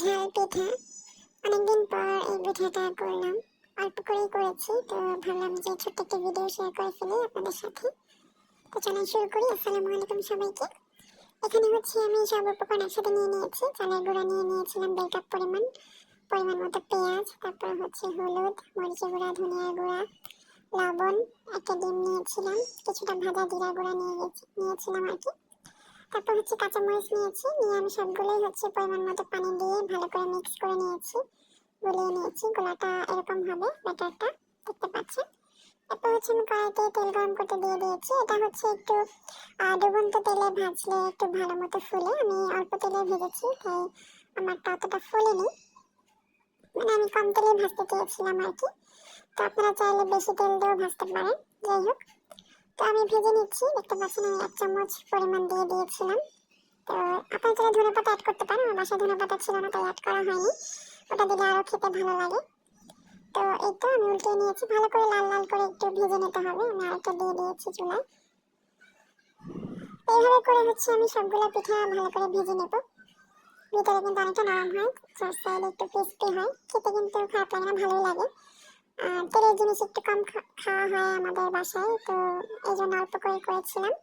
ঝাল পিঠা। অনেকদিন পর এই পিঠাটা করলাম। অল্প করেই করেছি, তো ভাবলাম যে ছোট্ট একটা ভিডিও শেয়ার করে ফেলি আপনাদের সাথে। তো চলেন শুরু করি। আসসালামু আলাইকুম সবাইকে। এখানে হচ্ছে আমি সব উপকরণ একসাথে নিয়ে নিয়েছি। চালের গুঁড়া নিয়ে নিয়েছিলাম 1.5 কাপ পরিমাণ মতো পেঁয়াজ, তারপর হচ্ছে হলুদ, মরিচের গুঁড়া, ধনিয়ার গুঁড়া, লবণ, একটা ডিম নিয়েছিলাম, কিছুটা ভাজা জিরা গুঁড়া নিয়েছিলাম আর কি। তারপর হচ্ছে কাঁচামরিচ নিয়েছি, নিয়ে আমি সবগুলোই হচ্ছে পরিমাণ মতো পানি দিয়ে ভালো করে মিক্স করে নিয়েছি, গুলিয়ে নিয়েছি। গোলাটা এরকম হবে, ব্যাটারটা দেখতে পাচ্ছেন। এরপর হচ্ছে আমি কড়াইতে তেল গরম করতে দিয়ে দিয়েছি। এটা হচ্ছে একটু ডুবন্ত তেলে ভাজলে একটু ভালো মতো ফুলে। আমি অল্প তেলে ভেজেছি, তাই আমারটা অতটা ফুলেনি, মানে আমি কম তেলে ভাজতে চেয়েছিলাম আর কি। তো আপনারা চাইলে বেশি তেল দিয়েও ভাজতে পারেন। যাই হোক, তো আমি ভেজে নিচ্ছি। দেখতে পাচ্ছেন আমি 1 চামচ পরিমাণ দিয়ে দিয়েছিলাম। তো আপনারা চাইলে ধনেপাতা অ্যাড করতে পারেন, আমার বাসায় ধনেপাতা ছিল না তাই অ্যাড করা হয়নি। ওটা দিলে আরও খেতে ভালো লাগে। তো এই তো আমি উল্টে নিয়েছি, ভালো করে লাল লাল করে একটু ভেজে নিতে হবে। আমি আরেকটা দিয়ে দিয়েছি চুলায়। এইভাবে করে হচ্ছে আমি সবগুলো পিঠা ভালো করে ভেজে নেব। ভিতরে কিন্তু অনেকটা নরম হয়, চার সাইডে একটু ক্রিস্পি হয়, খেতে কিন্তু খারাপ লাগে না, ভালোই লাগে। আর তেলের জিনিস একটু কম খাওয়া হয় আমাদের বাসায়, তো এই জন্য অল্প করে করেছিলাম।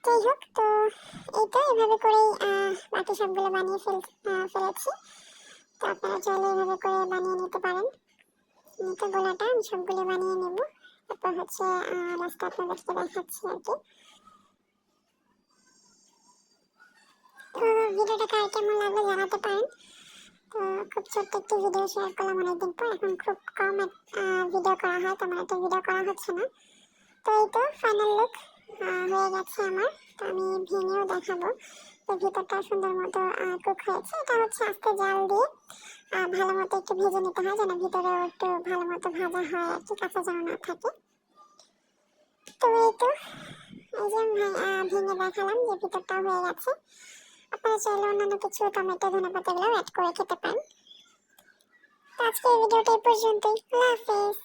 যাই হোক, তো এই তো এভাবে করেই বাকি সবগুলো বানিয়ে ফেলেছি। তো আপনারা চাইলে এভাবে করে বানিয়ে নিতে পারেন। তো গোলাটা আমি সবগুলো বানিয়ে নেব, তারপর হচ্ছে রাস্তা আপনাদেরকে দেখাচ্ছি আর কি। তো ভিডিওটা কার কেমন লাগলো জানাতে পারেন। তো খুব ছোট্ট একটি ভিডিও শেয়ার করলাম অনেকদিন পর, এখন খুব কম ভিডিও করা হয়, তেমন একটা ভিডিও করা হচ্ছে না। তো এই তো ফাইনাল লুক হয়ে গেছে আমার। তো আমি ভেঙেও দেখাবো। তো ভিতরটা সুন্দর মতো কুক হয়েছে। এটা হচ্ছে আস্তে জাল দিয়ে ভালো মতো একটু ভেজে নিতে হয়, যেন ভিতরেও একটু ভালো মতো ভাজা হয় আর কি, কাঁচা যেন না থাকে। তো এই তো এই যে ভেঙে দেখালাম যে ভিতরটাও হয়ে গেছে। আপনারা চাইলে অন্যান্য কিছু টমেটো ধনেপাতাগুলো অ্যাড করে খেতে পারেন। তো আজকে এই ভিডিওটা এই পর্যন্তই। আল্লাহ হাফেজ।